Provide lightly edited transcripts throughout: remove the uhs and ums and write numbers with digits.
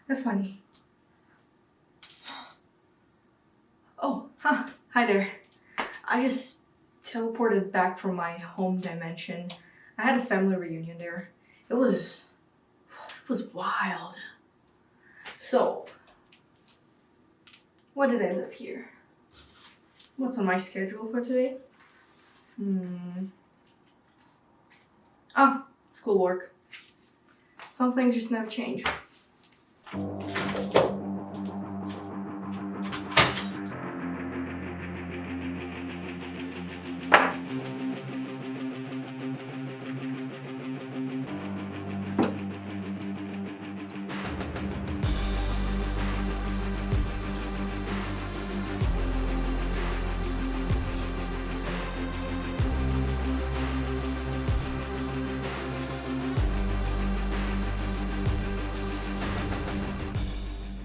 That's funny. Oh, hi there. I just teleported back from my home dimension. I had a family reunion there. It was wild. So, what did I live here? What's on my schedule for today? Schoolwork. Some things just never change.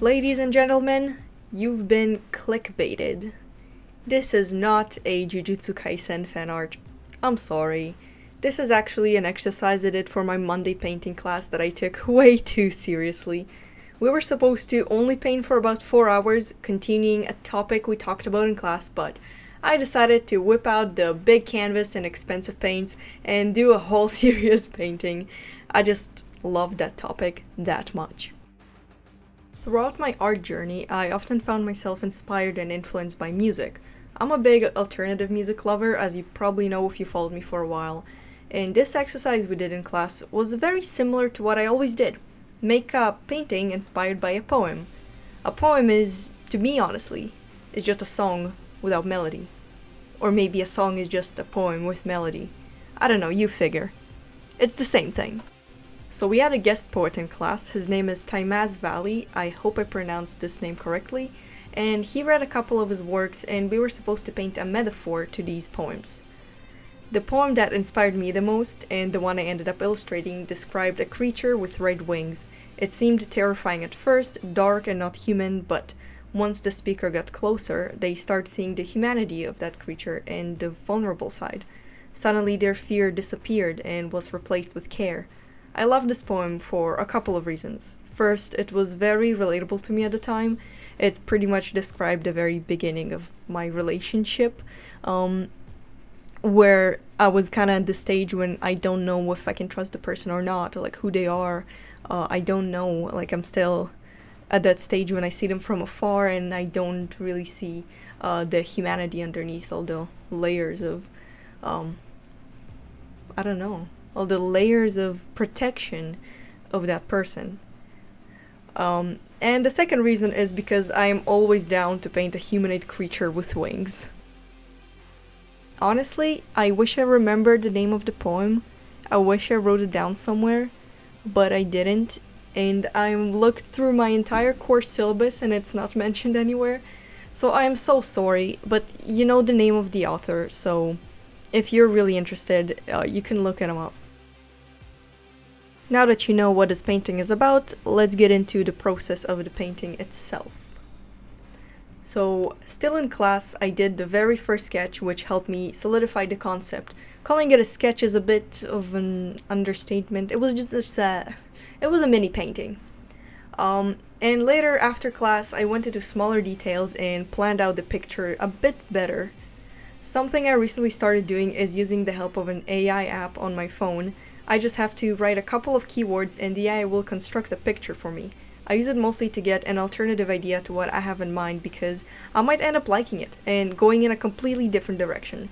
Ladies and gentlemen, you've been clickbaited. This is not a Jujutsu Kaisen fan art. I'm sorry. This is actually an exercise I did for my Monday painting class that I took way too seriously. We were supposed to only paint for about 4 hours, continuing a topic we talked about in class, but I decided to whip out the big canvas and expensive paints and do a whole serious painting. I just loved that topic that much. Throughout my art journey, I often found myself inspired and influenced by music. I'm a big alternative music lover, as you probably know if you followed me for a while. And this exercise we did in class was very similar to what I always did. Make a painting inspired by a poem. A poem is, to me honestly, is just a song without melody. Or maybe a song is just a poem with melody. I don't know, you figure. It's the same thing. So we had a guest poet in class. His name is Taimaz Valley. I hope I pronounced this name correctly. And he read a couple of his works, and we were supposed to paint a metaphor to these poems. The poem that inspired me the most, and the one I ended up illustrating, described a creature with red wings. It seemed terrifying at first, dark and not human, but once the speaker got closer, they started seeing the humanity of that creature and the vulnerable side. Suddenly their fear disappeared and was replaced with care. I love this poem for a couple of reasons. First, it was very relatable to me at the time. It pretty much described the very beginning of my relationship, where I was kind of at the stage when I don't know if I can trust the person or not, or like who they are. I don't know, like I'm still at that stage when I see them from afar and I don't really see the humanity underneath all the layers of, I don't know, all the layers of protection of that person. And the second reason is because I am always down to paint a humanoid creature with wings. Honestly, I wish I remembered the name of the poem. I wish I wrote it down somewhere, but I didn't. And I looked through my entire course syllabus and it's not mentioned anywhere. So I am so sorry, but you know the name of the author, so if you're really interested, you can look him up. Now that you know what this painting is about, let's get into the process of the painting itself. So, still in class, I did the very first sketch, which helped me solidify the concept. Calling it a sketch is a bit of an understatement. It was it was a mini painting. And later, after class, I went into smaller details and planned out the picture a bit better. Something I recently started doing is using the help of an AI app on my phone. I just have to write a couple of keywords and the AI will construct a picture for me. I use it mostly to get an alternative idea to what I have in mind because I might end up liking it and going in a completely different direction.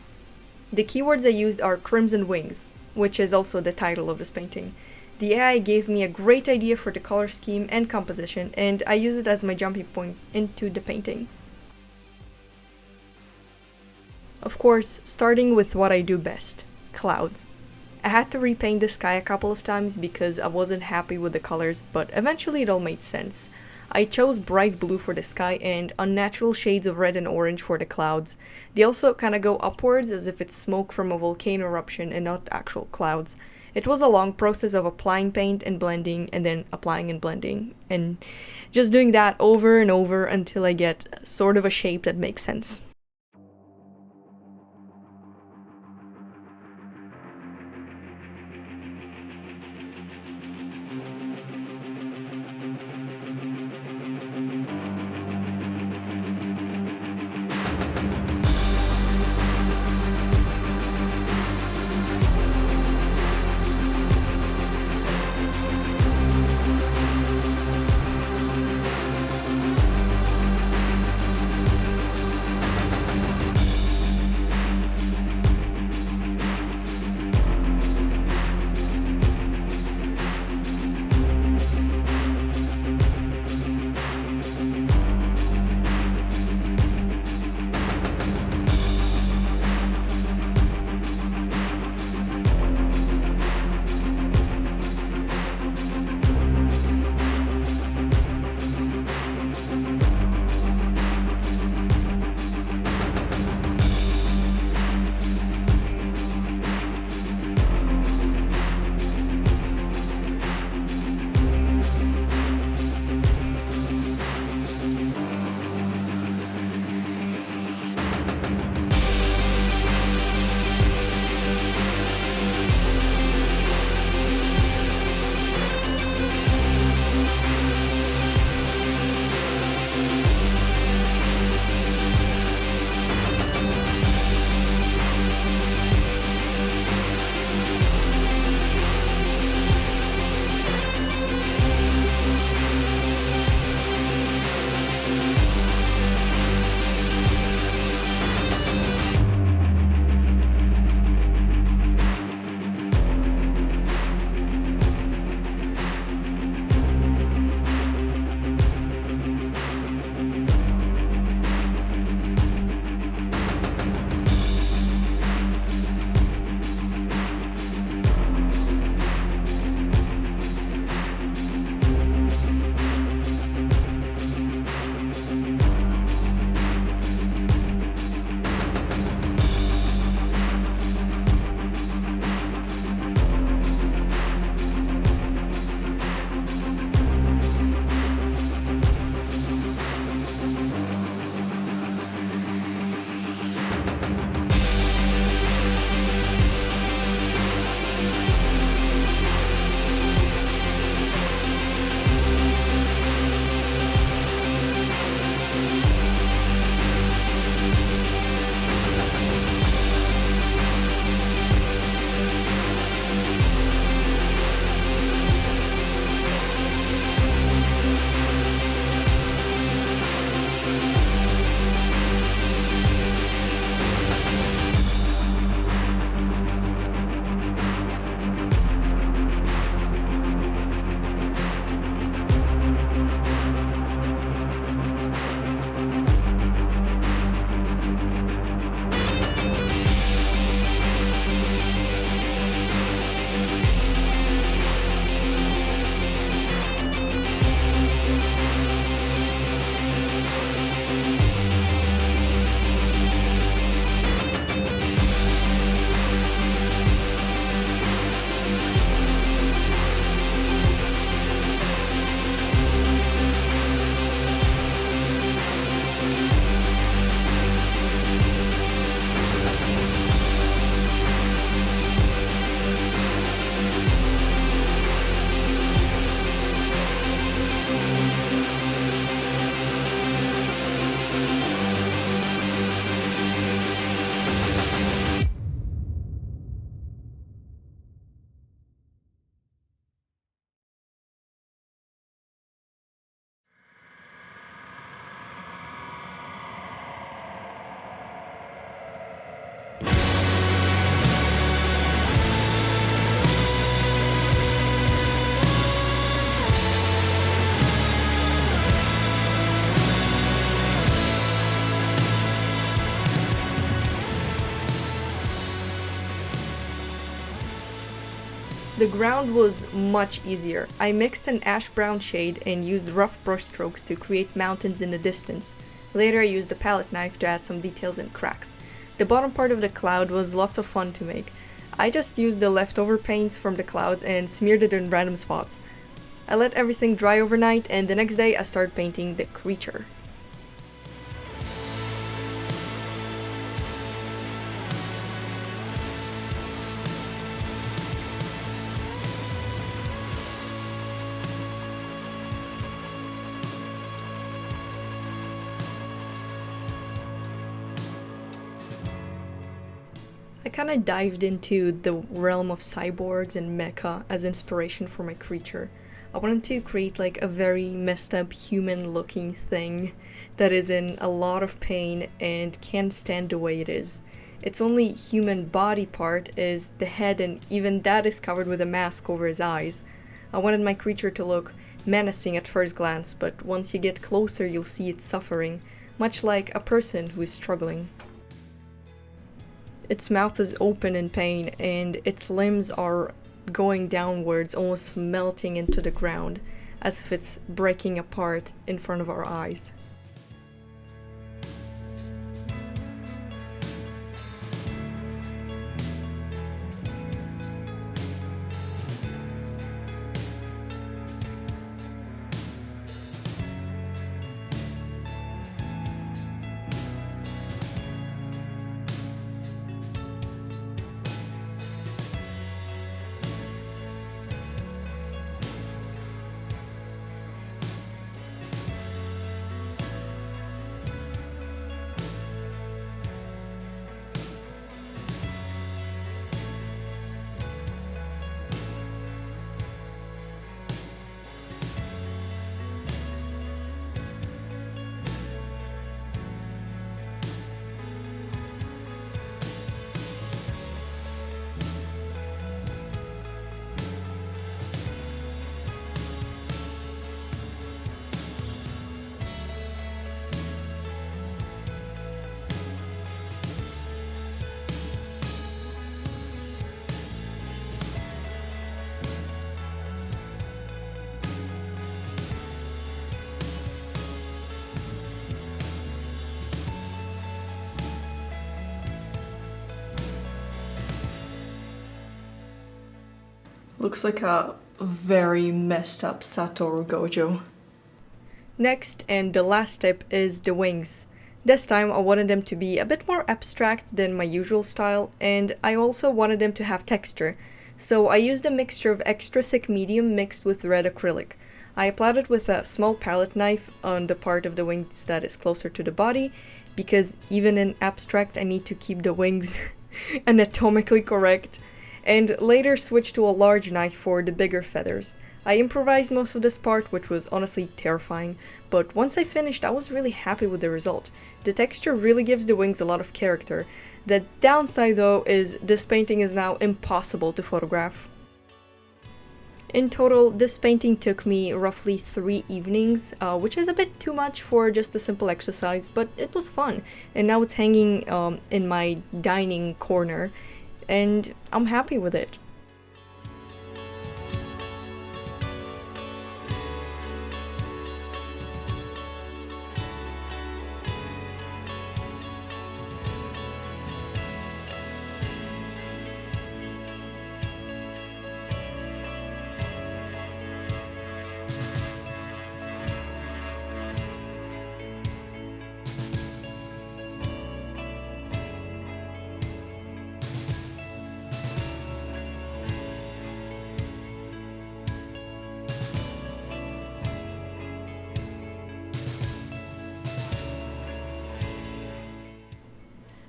The keywords I used are Crimson Wings, which is also the title of this painting. The AI gave me a great idea for the color scheme and composition, and I use it as my jumping point into the painting. Of course, starting with what I do best, clouds. I had to repaint the sky a couple of times because I wasn't happy with the colors, but eventually it all made sense. I chose bright blue for the sky and unnatural shades of red and orange for the clouds. They also kinda go upwards as if it's smoke from a volcano eruption and not actual clouds. It was a long process of applying paint and blending and then applying and blending and just doing that over and over until I get sort of a shape that makes sense. The ground was much easier. I mixed an ash brown shade and used rough brushstrokes to create mountains in the distance. Later I used a palette knife to add some details and cracks. The bottom part of the cloud was lots of fun to make. I just used the leftover paints from the clouds and smeared it in random spots. I let everything dry overnight, and the next day I started painting the creature. I kinda dived into the realm of cyborgs and mecha as inspiration for my creature. I wanted to create like a very messed up human looking thing that is in a lot of pain and can't stand the way it is. Its only human body part is the head, and even that is covered with a mask over his eyes. I wanted my creature to look menacing at first glance, but once you get closer you'll see it suffering, much like a person who is struggling. Its mouth is open in pain, and its limbs are going downwards, almost melting into the ground, as if it's breaking apart in front of our eyes. Looks like a very messed up Satoru Gojo. Next, and the last step, is the wings. This time I wanted them to be a bit more abstract than my usual style, and I also wanted them to have texture. So I used a mixture of extra thick medium mixed with red acrylic. I applied it with a small palette knife on the part of the wings that is closer to the body, because even in abstract I need to keep the wings anatomically correct, and later switched to a large knife for the bigger feathers. I improvised most of this part, which was honestly terrifying, but once I finished I was really happy with the result. The texture really gives the wings a lot of character. The downside though is this painting is now impossible to photograph. In total, this painting took me roughly 3 evenings, which is a bit too much for just a simple exercise, but it was fun, and now it's hanging in my dining corner, and I'm happy with it.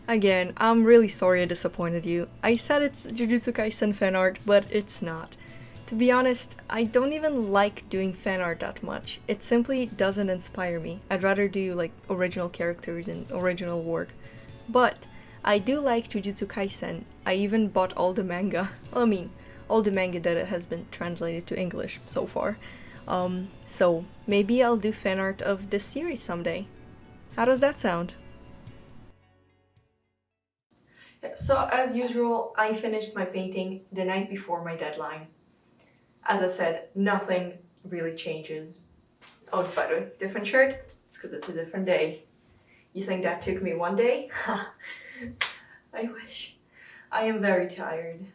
Again, I'm really sorry I disappointed you. I said it's Jujutsu Kaisen fan art, but it's not. To be honest, I don't even like doing fan art that much. It simply doesn't inspire me. I'd rather do like original characters and original work. But I do like Jujutsu Kaisen. I even bought all the manga. Well, I mean, all the manga that has been translated to English so far. So maybe I'll do fan art of this series someday. How does that sound? So as usual, I finished my painting the night before my deadline. As I said, nothing really changes. Oh, by the way, different shirt? It's because it's a different day. You think that took me one day? I wish. I am very tired.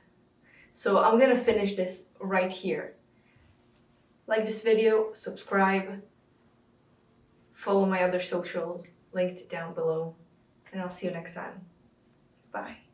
So I'm gonna finish this right here. Like this video, subscribe, follow my other socials, linked down below, and I'll see you next time. Bye.